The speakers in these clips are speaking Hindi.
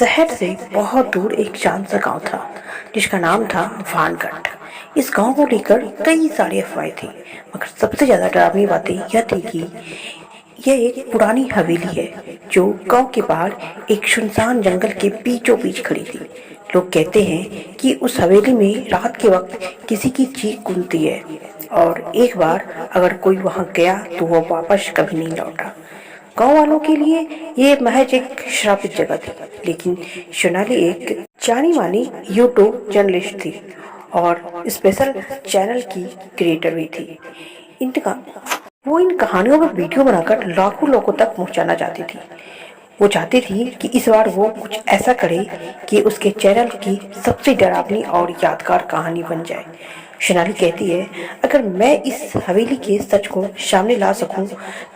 शहर से बहुत दूर एक शांत सा गांव था जिसका नाम था भानगढ़। इस गांव को लेकर कई सारी अफवाहें थी, मगर सबसे ज्यादा डरावनी बातें यह थी कि यह एक पुरानी हवेली है जो गांव के बाहर एक सुनसान जंगल के बीचों बीच खड़ी थी। लोग कहते हैं कि उस हवेली में रात के वक्त किसी की चीख गूंजती है और एक बार अगर कोई वहां गया तो वह वापस कभी नहीं लौटा। गांव वालों के लिए ये महज एक श्रापित जगह थी, लेकिन सोनाली एक जानी मानी यूट्यूब जर्नलिस्ट थी और स्पेशल चैनल की क्रिएटर भी थी। इनका वो इन कहानियों पर वीडियो बनाकर लाखों लोगों तक पहुंचाना चाहती थी। वो चाहती थी कि इस बार वो कुछ ऐसा करे कि उसके चैनल की सबसे डरावनी और यादगार कहानी बन जाए। सोनाली कहती है, अगर मैं इस हवेली के सच को सामने ला सकूं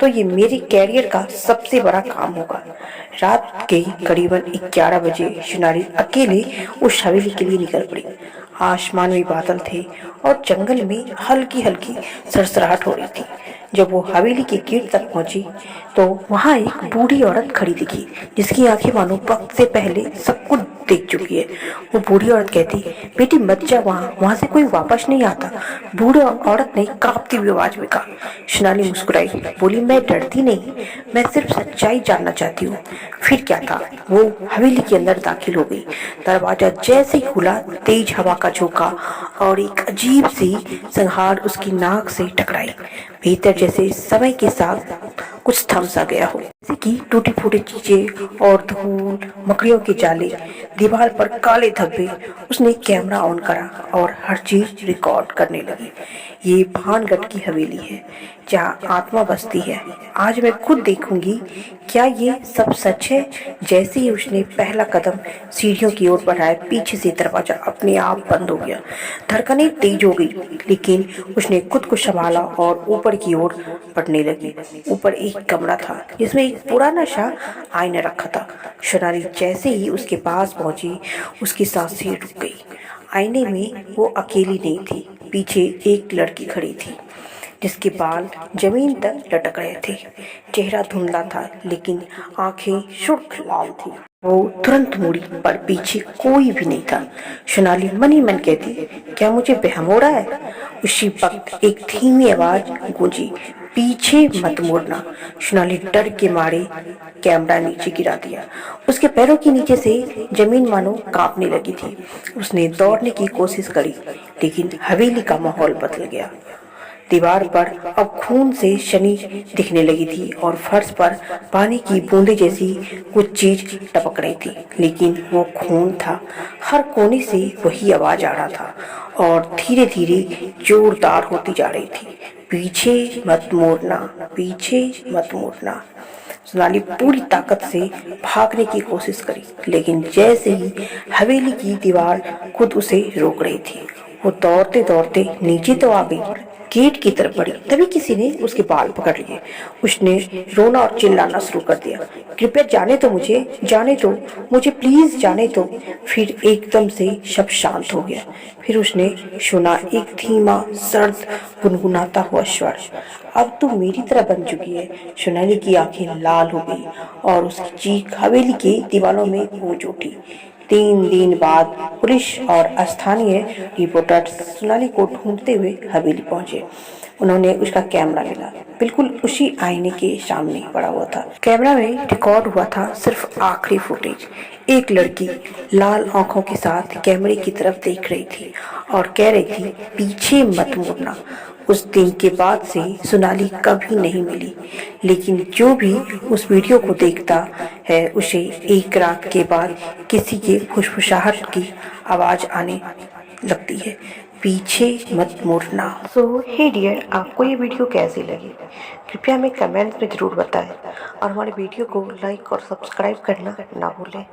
तो ये मेरे कैरियर का सबसे बड़ा काम होगा। रात के करीबन 11 बजे सोनाली अकेले उस हवेली के लिए निकल पड़ी। आसमान में बादल थे और जंगल में हल्की हल्की सरसराहट हो रही थी। जब वो हवेली के गेट तक पहुंची तो वहां एक बूढ़ी औरत खड़ी दिखी जिसकी आंखें मानो वक्त से पहले सब कुछ देख चुकी है। वो बूढ़ी औरत कहती, बेटी मत जा, वहां से कोई वापस नहीं आता। बूढ़ी औरत ने कांपती हुई आवाज में कहा। सोनाली मुस्कुराई, बोली, मैं डरती नहीं, मैं सिर्फ सच्चाई जानना चाहती हूँ। फिर क्या था, वो हवेली के अंदर दाखिल हो गई। दरवाजा जैसे ही खुला, तेज हवा का झोंका और एक अजीब सी संहार उसकी नाक से टकराई। भीतर जैसे समय के साथ कुछ थम सा गया हो, जैसे कि टूटी फूटी चीजें और धूल, मकड़ियों के जाले, दीवार पर काले धब्बे। उसने कैमरा ऑन करा और हर चीज रिकॉर्ड करने लगी। ये भानगढ़ की हवेली है जहाँ आत्मा बसती है। आज मैं खुद देखूंगी क्या ये सब सच है। जैसे ही उसने पहला कदम सीढ़ियों की ओर बढ़ाया, पीछे से दरवाजा अपने आप बंद हो गया। धड़कनें तेज हो गई, लेकिन उसने खुद को संभाला और ऊपर की ओर बढ़ने लगी। ऊपर एक कमरा था जिसमें एक पुराना सा आईना रखा था। सोनाली जैसे ही उसके पास पहुंची, उसकी सांसें रुक गई। आईने में वो अकेली नहीं थी, पीछे एक लड़की खड़ी थी जिसके बाल जमीन तक लटक रहे थे। चेहरा धुंधला था, लेकिन आंखें सुर्ख लाल थी। वो तुरंत मुड़ी, पर पीछे कोई भी नहीं था। सोनाली मन ही मन कहती, क्या मुझे वहम हो रहा है? उसी वक्त एक धीमी आवाज गूंजी, पीछे मत मुड़ना। सोनाली डर के मारे कैमरा नीचे गिरा दिया। उसके पैरों के नीचे से जमीन मानो कांपने लगी थी। उसने दौड़ने की कोशिश करी, लेकिन हवेली का माहौल बदल गया। दीवार पर अब खून से शनि दिखने लगी थी और फर्श पर पानी की बूंदे जैसी कुछ चीज टपक रही थी, लेकिन वो खून था। हर कोने से वही आवाज आ रहा था और धीरे धीरे जोरदार होती जा रही थी, पीछे मत मोड़ना, पीछे मत मोड़ना। सोनाली पूरी ताकत से भागने की कोशिश करी, लेकिन जैसे ही हवेली की दीवार खुद उसे रोक रही थी। वो दौड़ते दौड़ते नीचे तो आ गई, गेट की तरफ बढ़ी, तभी किसी ने उसके बाल पकड़ लिए। उसने रोना और चिल्लाना शुरू कर दिया, कृपया जाने दो मुझे, जाने दो मुझे, प्लीज जाने दो। फिर एकदम से सब शांत हो गया। फिर उसने सुना एक धीमा सर्द गुनगुनाता हुआ स्वर, अब तू मेरी तरह बन चुकी है। सोनाली की आंखें लाल हो गई और उसकी चीख हवेली के दीवारों में गूंज उठी। 3 दिन बाद पुलिस और स्थानीय रिपोर्टर सोनाली को ढूंढते हुए हवेली पहुंचे। उन्होंने उसका कैमरा मिला, बिल्कुल उसी आईने के सामने पड़ा हुआ था। कैमरा में रिकॉर्ड हुआ था सिर्फ आखिरी फुटेज। एक लड़की लाल आंखों के साथ कैमरे की तरफ देख रही थी और कह रही थी, पीछे मत मुड़ना। उस दिन के बाद से सोनाली कभी नहीं मिली, लेकिन जो भी उस वीडियो को देखता है उसे एक रात के बाद किसी के फुसफुसाहट की आवाज आने लगती है, पीछे मत मुड़ना। सो हे डियर, आपको ये वीडियो कैसी लगी? कृपया हमें कमेंट्स में जरूर बताएं और हमारे वीडियो को लाइक और सब्सक्राइब करना ना भूलें।